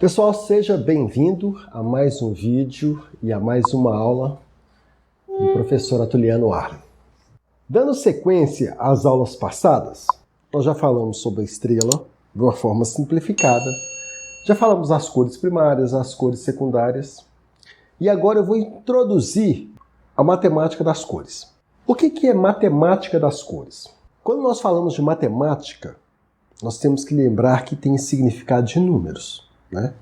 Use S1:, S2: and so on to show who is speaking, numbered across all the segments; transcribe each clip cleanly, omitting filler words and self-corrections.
S1: Pessoal, seja bem-vindo a mais um vídeo e a mais uma aula do professor Atuliano Arlen. Dando sequência às aulas passadas, nós já falamos sobre a estrela de uma forma simplificada, já falamos das cores primárias, as cores secundárias, e agora eu vou introduzir a matemática das cores. O que é matemática das cores? Quando nós falamos de matemática, nós temos que lembrar que tem significado de números, né?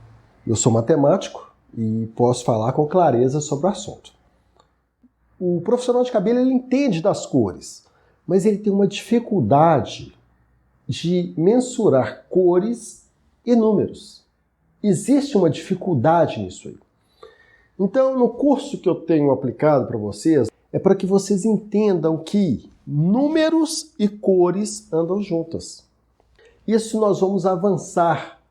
S1: Eu sou matemático e posso falar com clareza sobre o assunto. O profissional de cabelo ele entende das cores, mas ele tem uma dificuldade de mensurar cores e números. Existe uma dificuldade nisso aí. Então, no curso que eu tenho aplicado para vocês, é para que vocês entendam que números e cores andam juntas. Isso nós vamos avançar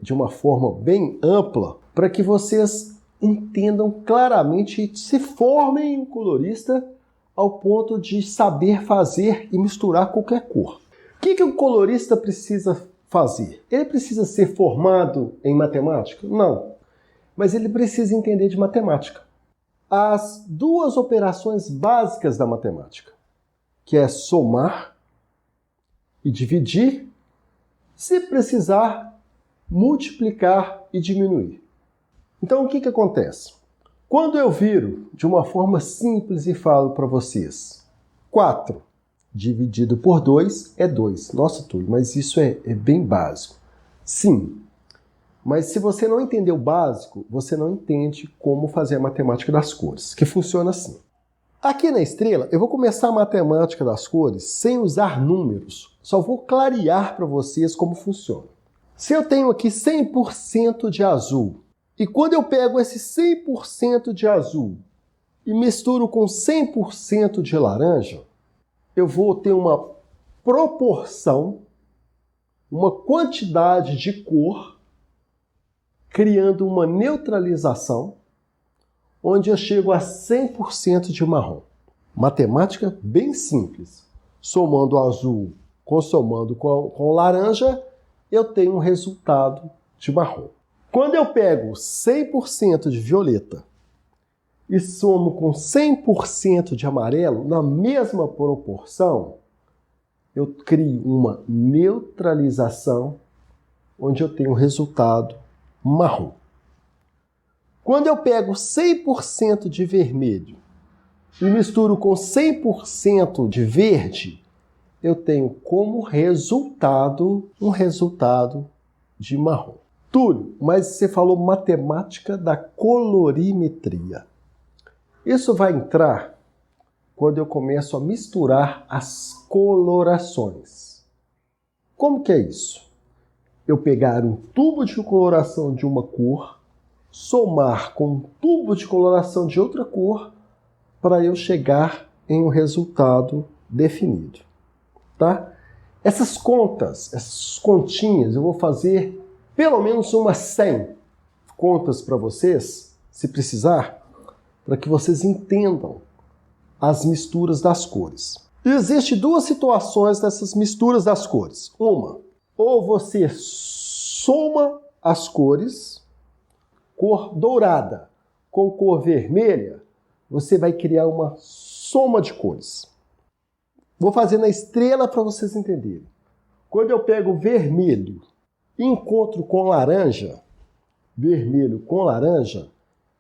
S1: de uma forma bem ampla para que vocês entendam claramente e se formem um colorista ao ponto de saber fazer e misturar qualquer cor. O que o colorista precisa fazer? Ele precisa ser formado em matemática? Não. Mas ele precisa entender de matemática. As duas operações básicas da matemática, que é somar e dividir, se precisar, multiplicar e diminuir. Então, o que acontece? Quando eu viro de uma forma simples e falo para vocês, 4 dividido por 2 é 2. Nossa, Túlio, mas isso é bem básico. Sim, mas se você não entender o básico, você não entende como fazer a matemática das cores, que funciona assim. Aqui na estrela, eu vou começar a matemática das cores sem usar números. Só vou clarear para vocês como funciona. Se eu tenho aqui 100% de azul, e quando eu pego esse 100% de azul e misturo com 100% de laranja, eu vou ter uma proporção, uma quantidade de cor, criando uma neutralização, onde eu chego a 100% de marrom. Matemática bem simples. Somando o azul somando com laranja, eu tenho um resultado de marrom. Quando eu pego 100% de violeta e somo com 100% de amarelo, na mesma proporção, eu crio uma neutralização, onde eu tenho um resultado marrom. Quando eu pego 100% de vermelho e misturo com 100% de verde, eu tenho como resultado um resultado de marrom. Túlio, mas você falou matemática da colorimetria. Isso vai entrar quando eu começo a misturar as colorações. Como que é isso? Eu pegar um tubo de coloração de uma cor, somar com um tubo de coloração de outra cor, para eu chegar em um resultado definido. Tá? Essas contas, essas continhas, eu vou fazer pelo menos umas 100 contas para vocês, se precisar, para que vocês entendam as misturas das cores. Existem duas situações dessas misturas das cores. Uma, ou você soma as cores, cor dourada com cor vermelha, você vai criar uma soma de cores. Vou fazer na estrela para vocês entenderem. Quando eu pego vermelho e encontro com laranja, vermelho com laranja,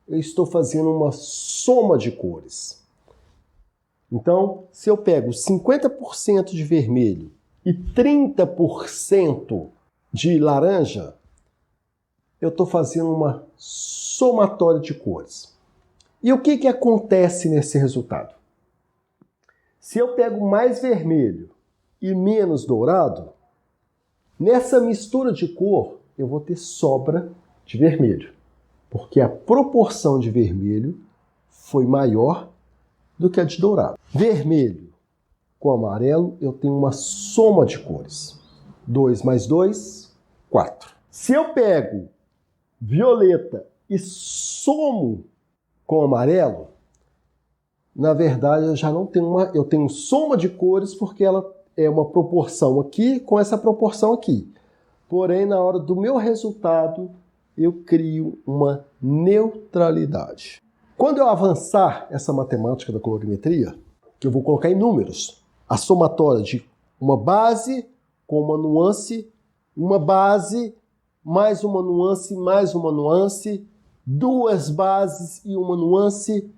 S1: eu estou fazendo uma soma de cores. Então, se eu pego 50% de vermelho e 30% de laranja, eu estou fazendo uma somatória de cores. E o que acontece nesse resultado? Se eu pego mais vermelho e menos dourado, nessa mistura de cor eu vou ter sobra de vermelho, porque a proporção de vermelho foi maior do que a de dourado. Vermelho com amarelo eu tenho uma soma de cores. 2 mais 2, 4. Se eu pego violeta e somo com amarelo, na verdade eu já não tenho eu tenho soma de cores porque ela é uma proporção aqui com essa proporção aqui. Porém, na hora do meu resultado, eu crio uma neutralidade. Quando eu avançar essa matemática da colorimetria, que eu vou colocar em números, a somatória de uma base com uma base, mais uma nuance, duas bases e uma nuance,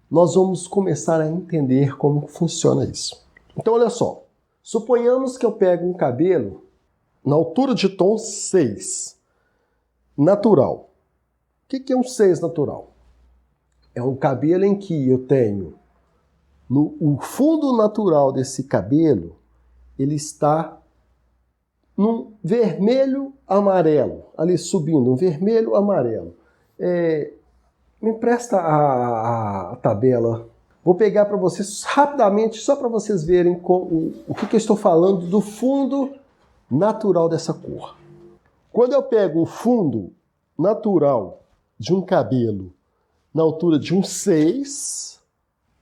S1: nós vamos começar a entender como funciona isso. Então, olha só. Suponhamos que eu pego um cabelo na altura de tom 6, natural. O que é um 6 natural? É um cabelo em que eu tenho o fundo natural desse cabelo, ele está num vermelho-amarelo, ali subindo, um vermelho-amarelo. Me empresta a tabela. Vou pegar para vocês rapidamente, só para vocês verem o que eu estou falando do fundo natural dessa cor. Quando eu pego o fundo natural de um cabelo na altura de um 6,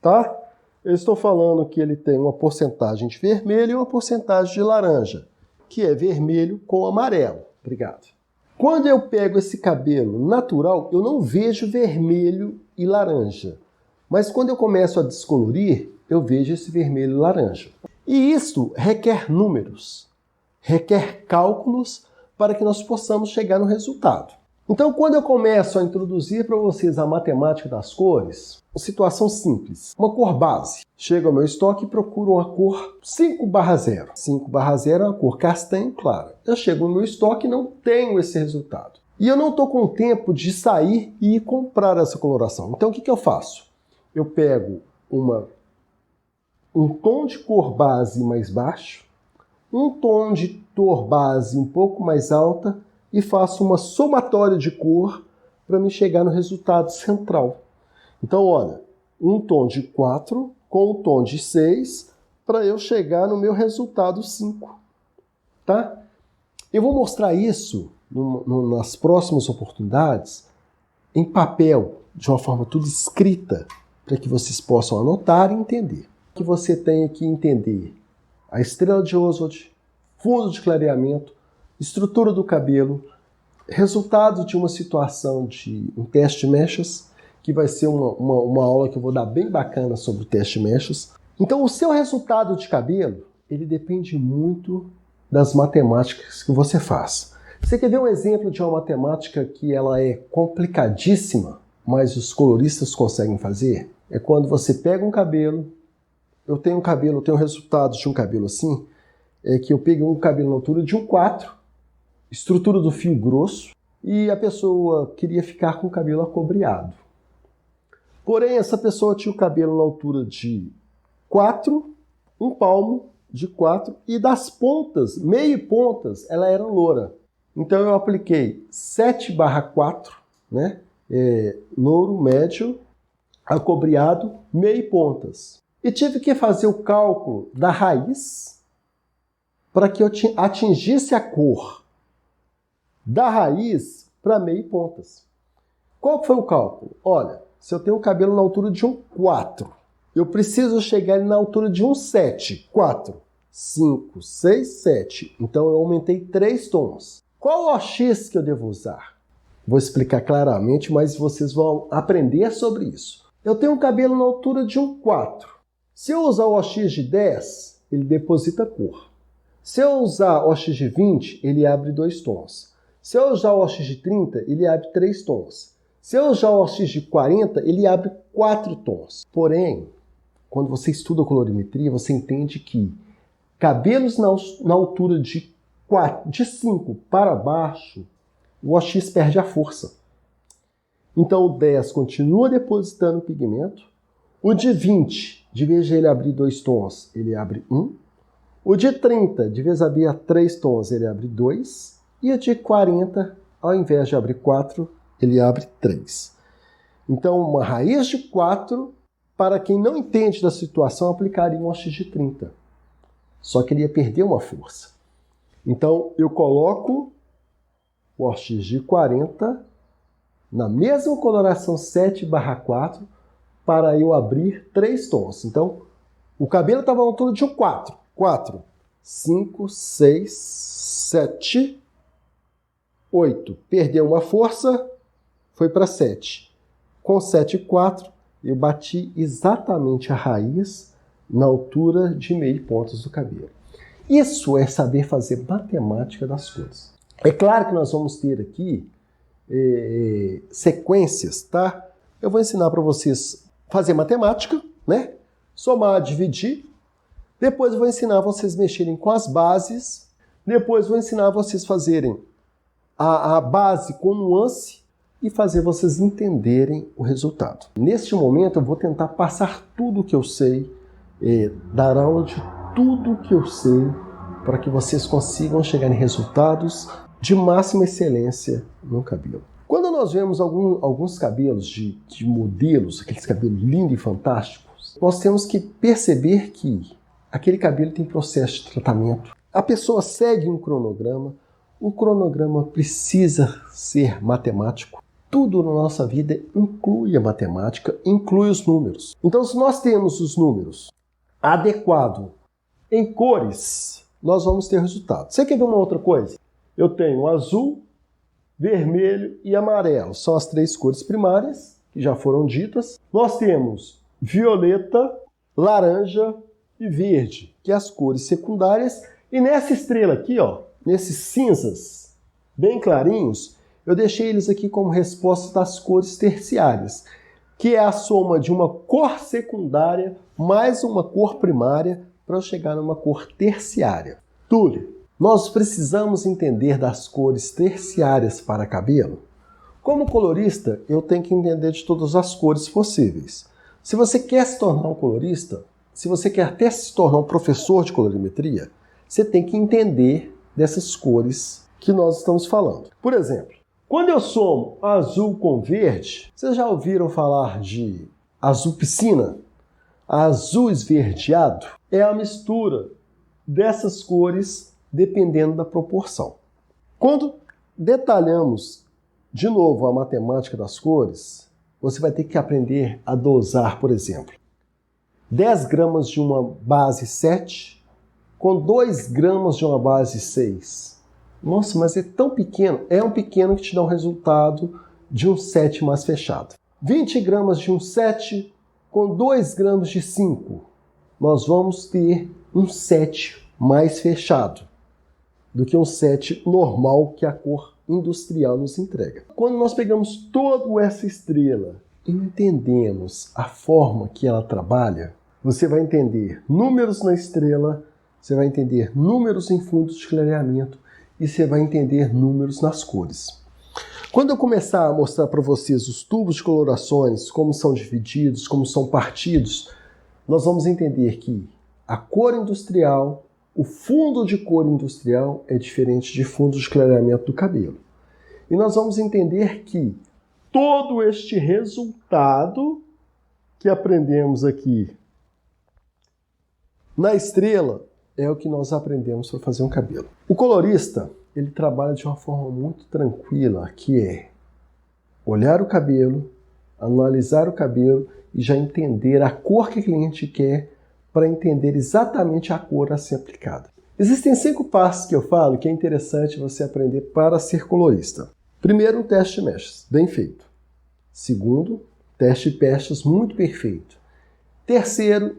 S1: tá? Eu estou falando que ele tem uma porcentagem de vermelho e uma porcentagem de laranja, que é vermelho com amarelo. Obrigado. Quando eu pego esse cabelo natural, eu não vejo vermelho e laranja. Mas quando eu começo a descolorir, eu vejo esse vermelho e laranja. E isso requer números, requer cálculos para que nós possamos chegar no resultado. Então, quando eu começo a introduzir para vocês a matemática das cores, situação simples. Uma cor base. Chego ao meu estoque e procuro uma cor 5/0. 5/0 é uma cor castanho clara. Eu chego no meu estoque e não tenho esse resultado. E eu não estou com tempo de sair e comprar essa coloração. Então, o que eu faço? Eu pego um tom de cor base mais baixo, um tom de cor base um pouco mais alta e faço uma somatória de cor para me chegar no resultado central. Então, olha, um tom de 4 com um tom de 6 para eu chegar no meu resultado 5. Tá? Eu vou mostrar isso nas próximas oportunidades em papel, de uma forma tudo escrita, para que vocês possam anotar e entender. Que você tem que entender a estrela de Oswald, fundo de clareamento, estrutura do cabelo, resultado de uma situação de um teste de mechas, que vai ser uma aula que eu vou dar bem bacana sobre o teste de mechas. Então, o seu resultado de cabelo, ele depende muito das matemáticas que você faz. Você quer ver um exemplo de uma matemática que ela é complicadíssima, mas os coloristas conseguem fazer? É quando você pega um cabelo, eu tenho o resultado de um cabelo assim, é que eu peguei um cabelo na altura de um 4, estrutura do fio grosso, e a pessoa queria ficar com o cabelo acobreado. Porém, essa pessoa tinha o cabelo na altura de 4, um palmo de 4, e das pontas, meio pontas, ela era loura. Então eu apliquei 7/4, né? Louro médio, acobreado, meio pontas. E tive que fazer o cálculo da raiz para que eu atingisse a cor da raiz para meio pontas. Qual foi o cálculo? Olha, se eu tenho o cabelo na altura de um 4, eu preciso chegar na altura de um 7. 4, 5, 6, 7. Então eu aumentei 3 tons. Qual o OX que eu devo usar? Vou explicar claramente, mas vocês vão aprender sobre isso. Eu tenho um cabelo na altura de um 4. Se eu usar o OX de 10, ele deposita cor. Se eu usar o OX de 20, ele abre 2 tons. Se eu usar o OX de 30, ele abre 3 tons. Se eu usar o OX de 40, ele abre 4 tons. Porém, quando você estuda colorimetria, você entende que cabelos na altura de 5 para baixo, o OX perde a força. Então o 10 continua depositando pigmento. O de 20, de vez de ele abrir 2 tons, ele abre 1. O de 30, de vez abrir 3 tons, ele abre 2. E o de 40, ao invés de abrir 4, ele abre 3. Então, uma raiz de 4, para quem não entende da situação, aplicaria um OX de 30. Só que ele ia perder uma força. Então, eu coloco o OX de 40 na mesma coloração 7/4 para eu abrir 3 tons. Então, o cabelo estava na altura de um 4. 4, 5, 6, 7, 8. Perdeu uma força, foi para 7. Com 7,4, eu bati exatamente a raiz na altura de meio pontos do cabelo. Isso é saber fazer matemática das cores. É claro que nós vamos ter aqui sequências, tá? Eu vou ensinar para vocês fazer matemática, né? Somar, dividir. Depois eu vou ensinar vocês mexerem com as bases. Depois eu vou ensinar vocês fazerem a base com nuance e fazer vocês entenderem o resultado. Neste momento eu vou tentar passar tudo o que eu sei, dar aula de tudo o que eu sei, para que vocês consigam chegar em resultados de máxima excelência no cabelo. Quando nós vemos alguns cabelos de modelos, aqueles cabelos lindos e fantásticos, nós temos que perceber que aquele cabelo tem processo de tratamento. A pessoa segue um cronograma, o cronograma precisa ser matemático. Tudo na nossa vida inclui a matemática, inclui os números. Então, se nós temos os números adequados em cores, nós vamos ter resultado. Você quer ver uma outra coisa? Eu tenho azul, vermelho e amarelo. São as 3 cores primárias, que já foram ditas. Nós temos violeta, laranja e verde, que é as cores secundárias. E nessa estrela aqui, ó, nesses cinzas bem clarinhos, eu deixei eles aqui como resposta das cores terciárias, que é a soma de uma cor secundária mais uma cor primária para eu chegar numa cor terciária. Túlio, nós precisamos entender das cores terciárias para cabelo? Como colorista, eu tenho que entender de todas as cores possíveis. Se você quer se tornar um colorista, se você quer até se tornar um professor de colorimetria, você tem que entender dessas cores que nós estamos falando. Por exemplo, quando eu somo azul com verde, vocês já ouviram falar de azul piscina? Azul esverdeado é a mistura dessas cores dependendo da proporção. Quando detalhamos de novo a matemática das cores, você vai ter que aprender a dosar, por exemplo, 10 gramas de uma base 7 com 2 gramas de uma base 6. Nossa, mas é tão pequeno. É um pequeno que te dá um resultado de um 7 mais fechado. 20 gramas de um 7 com 2 gramas de 5. Nós vamos ter um 7 mais fechado do que um 7 normal que a cor industrial nos entrega. Quando nós pegamos toda essa estrela e entendemos a forma que ela trabalha, você vai entender números na estrela, você vai entender números em fundos de clareamento e você vai entender números nas cores. Quando eu começar a mostrar para vocês os tubos de colorações, como são divididos, como são partidos, nós vamos entender que a cor industrial, o fundo de cor industrial é diferente de fundo de clareamento do cabelo. E nós vamos entender que todo este resultado que aprendemos aqui na estrela é o que nós aprendemos para fazer um cabelo. O colorista, ele trabalha de uma forma muito tranquila, que é olhar o cabelo, analisar o cabelo e já entender a cor que o cliente quer para entender exatamente a cor a ser aplicada. Existem 5 passos que eu falo que é interessante você aprender para ser colorista. Primeiro, um teste de mechas, bem feito. Segundo, teste de pechas muito perfeito. Terceiro,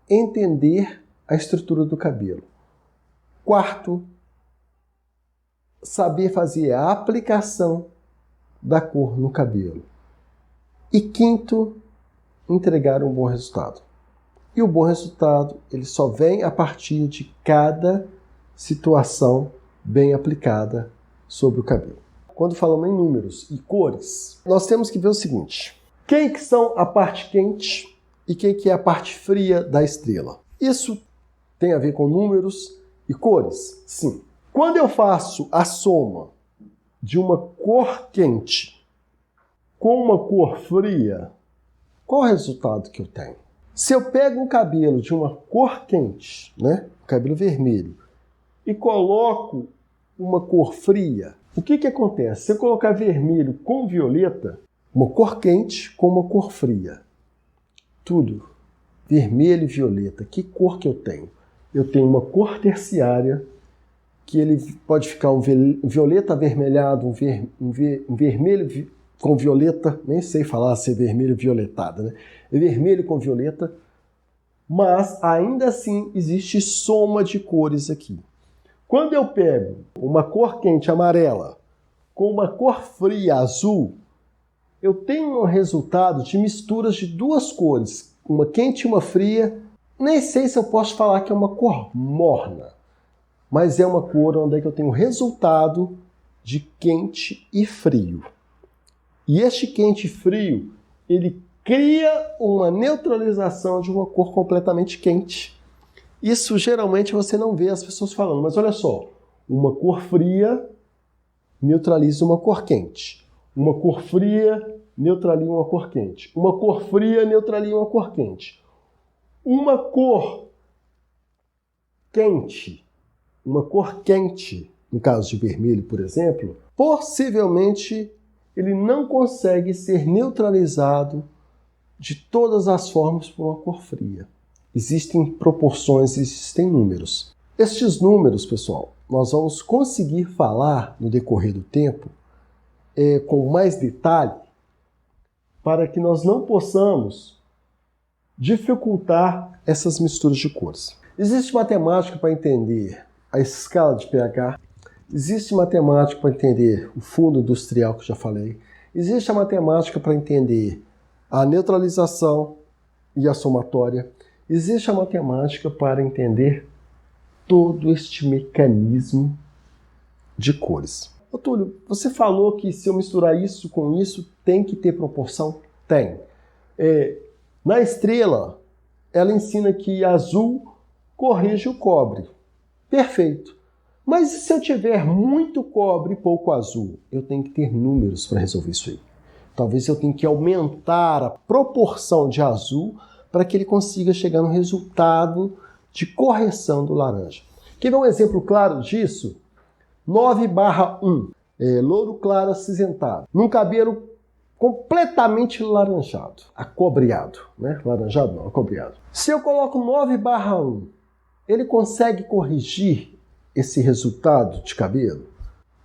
S1: entender a estrutura do cabelo. Quarto, saber fazer a aplicação da cor no cabelo. E quinto, entregar um bom resultado. E o bom resultado, ele só vem a partir de cada situação bem aplicada sobre o cabelo. Quando falamos em números e cores, nós temos que ver o seguinte: quem que são a parte quente e quem que é a parte fria da estrela? Isso tem a ver com números e cores? Sim. Quando eu faço a soma de uma cor quente com uma cor fria, qual é o resultado que eu tenho? Se eu pego um cabelo de uma cor quente, né, cabelo vermelho, e coloco uma cor fria, o que acontece? Se eu colocar vermelho com violeta, uma cor quente com uma cor fria, tudo, vermelho e violeta, que cor que eu tenho? Eu tenho uma cor terciária que ele pode ficar um violeta avermelhado, um vermelho com violeta, nem sei falar se é vermelho violetado, né? É vermelho com violeta, mas ainda assim existe soma de cores aqui. Quando eu pego uma cor quente amarela com uma cor fria azul, eu tenho um resultado de misturas de duas cores, uma quente e uma fria. Nem sei se eu posso falar que é uma cor morna, mas é uma cor onde é que eu tenho resultado de quente e frio. E este quente e frio, ele cria uma neutralização de uma cor completamente quente. Isso geralmente você não vê as pessoas falando, mas olha só, uma cor fria neutraliza uma cor quente. Uma cor fria neutraliza uma cor quente. Uma cor fria neutraliza uma cor quente. Uma cor quente, no caso de vermelho, por exemplo, possivelmente ele não consegue ser neutralizado de todas as formas por uma cor fria. Existem proporções, existem números. Estes números, pessoal, nós vamos conseguir falar no decorrer do tempo com mais detalhe para que nós não possamos dificultar essas misturas de cores. Existe matemática para entender a escala de pH, existe matemática para entender o fundo industrial que eu já falei, existe a matemática para entender a neutralização e a somatória, existe a matemática para entender todo este mecanismo de cores. Ô Túlio, você falou que se eu misturar isso com isso, tem que ter proporção? Tem. Na estrela, ela ensina que azul corrige o cobre. Perfeito. Mas e se eu tiver muito cobre e pouco azul? Eu tenho que ter números para resolver isso aí. Talvez eu tenha que aumentar a proporção de azul para que ele consiga chegar no resultado de correção do laranja. Quer ver um exemplo claro disso? 9/1. Louro claro acinzentado. Num cabelo completamente laranjado, acobreado, né? Laranjado não, acobreado. Se eu coloco 9/1, ele consegue corrigir esse resultado de cabelo?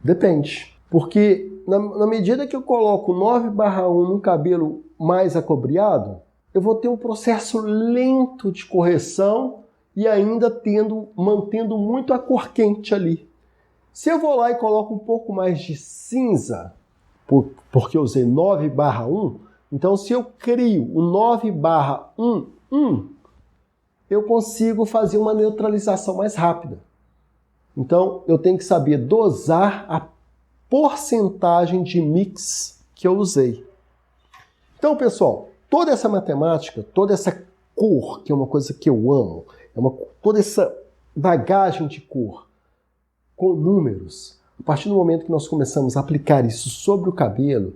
S1: Depende. Porque na medida que eu coloco 9/1 num cabelo mais acobreado, eu vou ter um processo lento de correção e ainda mantendo muito a cor quente ali. Se eu vou lá e coloco um pouco mais de cinza, porque eu usei 9/1, então se eu crio o 9/1, eu consigo fazer uma neutralização mais rápida. Então eu tenho que saber dosar a porcentagem de mix que eu usei. Então, pessoal, toda essa matemática, toda essa cor, que é uma coisa que eu amo, toda essa bagagem de cor com números, a partir do momento que nós começamos a aplicar isso sobre o cabelo,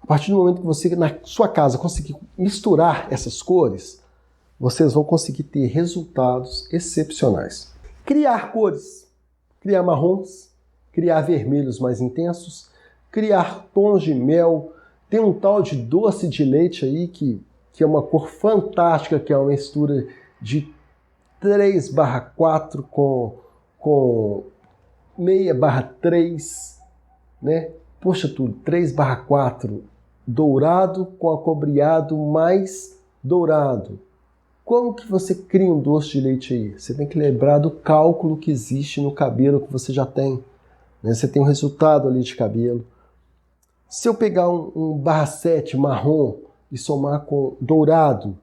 S1: a partir do momento que você, na sua casa, conseguir misturar essas cores, vocês vão conseguir ter resultados excepcionais. Criar cores, criar marrons, criar vermelhos mais intensos, criar tons de mel. Tem um tal de doce de leite aí que é uma cor fantástica, que é uma mistura de 3/4 com 6/3, né? Poxa, tudo 3/4 dourado com acobreado mais dourado. Como que você cria um doce de leite aí? Você tem que lembrar do cálculo que existe no cabelo que você já tem, né? Você tem um resultado ali de cabelo. Se eu pegar um 1/7 marrom e somar com dourado,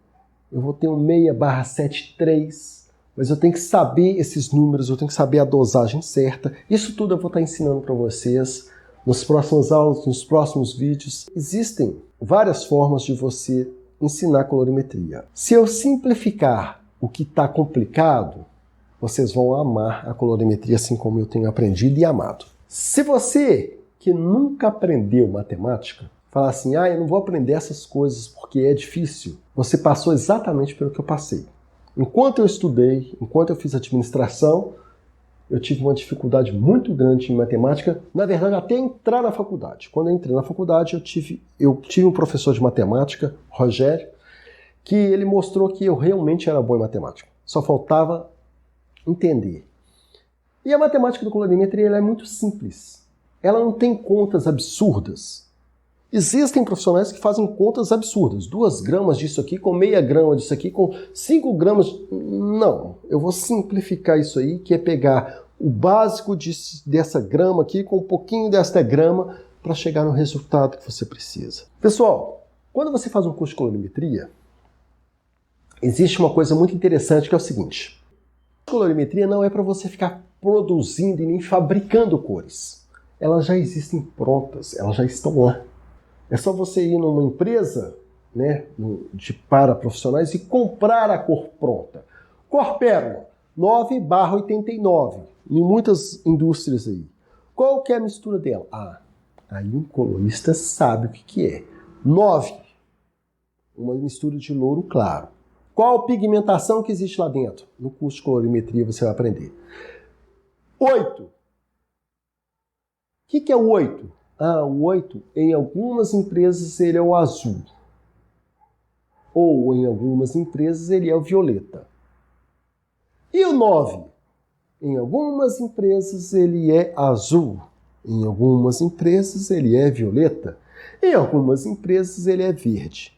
S1: eu vou ter um 6/7,3. Mas eu tenho que saber esses números, eu tenho que saber a dosagem certa. Isso tudo eu vou estar ensinando para vocês nas próximas aulas, nos próximos vídeos. Existem várias formas de você ensinar colorimetria. Se eu simplificar o que está complicado, vocês vão amar a colorimetria assim como eu tenho aprendido e amado. Se você que nunca aprendeu matemática falar assim, eu não vou aprender essas coisas porque é difícil, você passou exatamente pelo que eu passei. Enquanto eu estudei, enquanto eu fiz administração, eu tive uma dificuldade muito grande em matemática, na verdade até entrar na faculdade. Quando eu entrei na faculdade, eu tive um professor de matemática, Rogério, que ele mostrou que eu realmente era bom em matemática. Só faltava entender. E a matemática da colorimetria ela é muito simples. Ela não tem contas absurdas. Existem profissionais que fazem contas absurdas. 2 gramas disso aqui com meia grama disso aqui com 5 gramas. Não, eu vou simplificar isso aí, que é pegar o básico dessa grama aqui com um pouquinho desta grama para chegar no resultado que você precisa. Pessoal, quando você faz um curso de colorimetria, existe uma coisa muito interessante que é o seguinte. A colorimetria não é para você ficar produzindo e nem fabricando cores. Elas já existem prontas, elas já estão lá. É só você ir numa empresa, né, para profissionais e comprar a cor pronta. Cor pérola, 9/89, em muitas indústrias aí. Qual que é a mistura dela? Aí um colorista sabe o que é. 9, uma mistura de louro claro. Qual a pigmentação que existe lá dentro? No curso de colorimetria você vai aprender. 8. O que é o 8? O 8, em algumas empresas ele é o azul. Ou em algumas empresas ele é o violeta. E o 9? Em algumas empresas ele é azul. Em algumas empresas ele é violeta. Em algumas empresas ele é verde.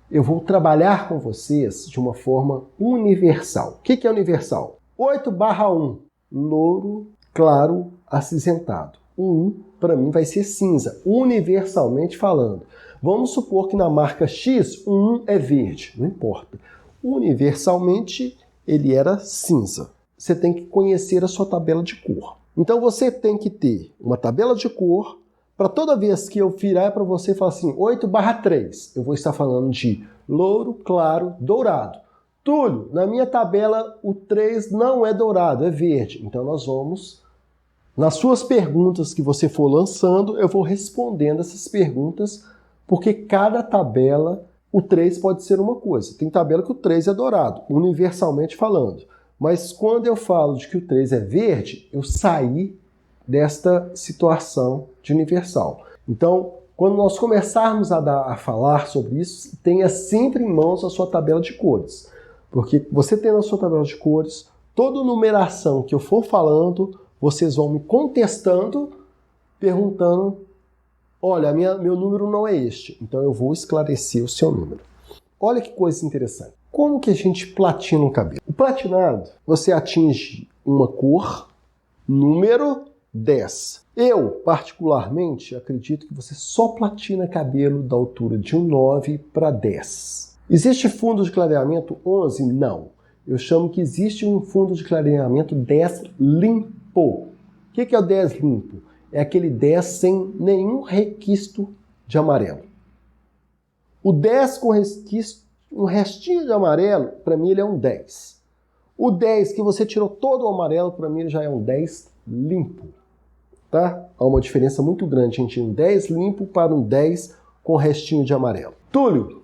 S1: Eu vou trabalhar com vocês de uma forma universal. O que é universal? 8/1, louro claro acinzentado. O 1, para mim, vai ser cinza, universalmente falando. Vamos supor que na marca X, o 1 é verde, não importa. Universalmente, ele era cinza. Você tem que conhecer a sua tabela de cor. Então, você tem que ter uma tabela de cor para toda vez que eu virar para você e falar assim, 8/3, eu vou estar falando de louro, claro, dourado. Túlio, na minha tabela, o 3 não é dourado, é verde. Então, nós vamos... Nas suas perguntas que você for lançando, eu vou respondendo essas perguntas, porque cada tabela, o 3 pode ser uma coisa. Tem tabela que o 3 é dourado, universalmente falando. Mas quando eu falo de que o 3 é verde, eu saí desta situação de universal. Então, quando nós começarmos a falar sobre isso, tenha sempre em mãos a sua tabela de cores. Porque você tendo a sua tabela de cores, toda numeração que eu for falando, vocês vão me contestando, perguntando, olha, meu número não é este, então eu vou esclarecer o seu número. Olha que coisa interessante. Como que a gente platina um cabelo? O platinado, você atinge uma cor, número 10. Eu, particularmente, acredito que você só platina cabelo da altura de um 9 para 10. Existe fundo de clareamento 11? Não. Eu chamo que existe um fundo de clareamento 10 limpo. O que é o 10 limpo? É aquele 10 sem nenhum requisto de amarelo. O 10 com um restinho de amarelo, para mim ele é um 10. O 10 que você tirou todo o amarelo, para mim ele já é um 10 limpo. Tá? Há uma diferença muito grande entre um 10 limpo para um 10 com restinho de amarelo. Túlio,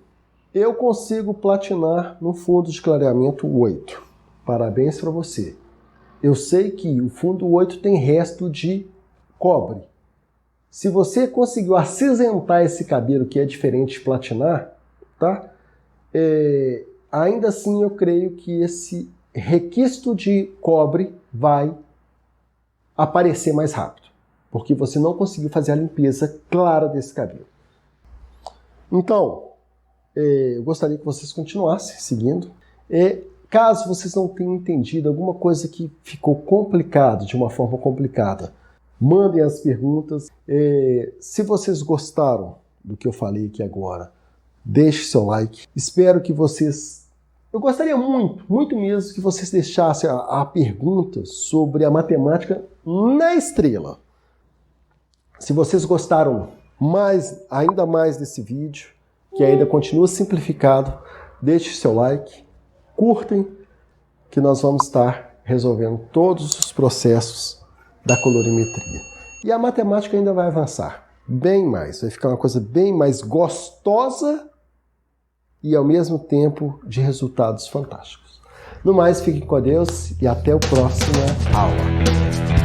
S1: eu consigo platinar no fundo de clareamento 8. Parabéns para você. Eu sei que o fundo 8 tem resto de cobre. Se você conseguiu acinzentar esse cabelo, que é diferente de platinar, tá? Ainda assim eu creio que esse requisto de cobre vai aparecer mais rápido, porque você não conseguiu fazer a limpeza clara desse cabelo. Então, eu gostaria que vocês continuassem seguindo. Caso vocês não tenham entendido alguma coisa que ficou complicado, de uma forma complicada, mandem as perguntas. Se vocês gostaram do que eu falei aqui agora, deixe seu like. Espero que vocês... Eu gostaria muito, muito mesmo, que vocês deixassem a pergunta sobre a matemática na estrela. Se vocês gostaram ainda mais desse vídeo, que ainda continua simplificado, deixe seu like. Curtem, que nós vamos estar resolvendo todos os processos da colorimetria. E a matemática ainda vai avançar bem mais, vai ficar uma coisa bem mais gostosa e ao mesmo tempo de resultados fantásticos. No mais, fiquem com Deus e até a próxima aula.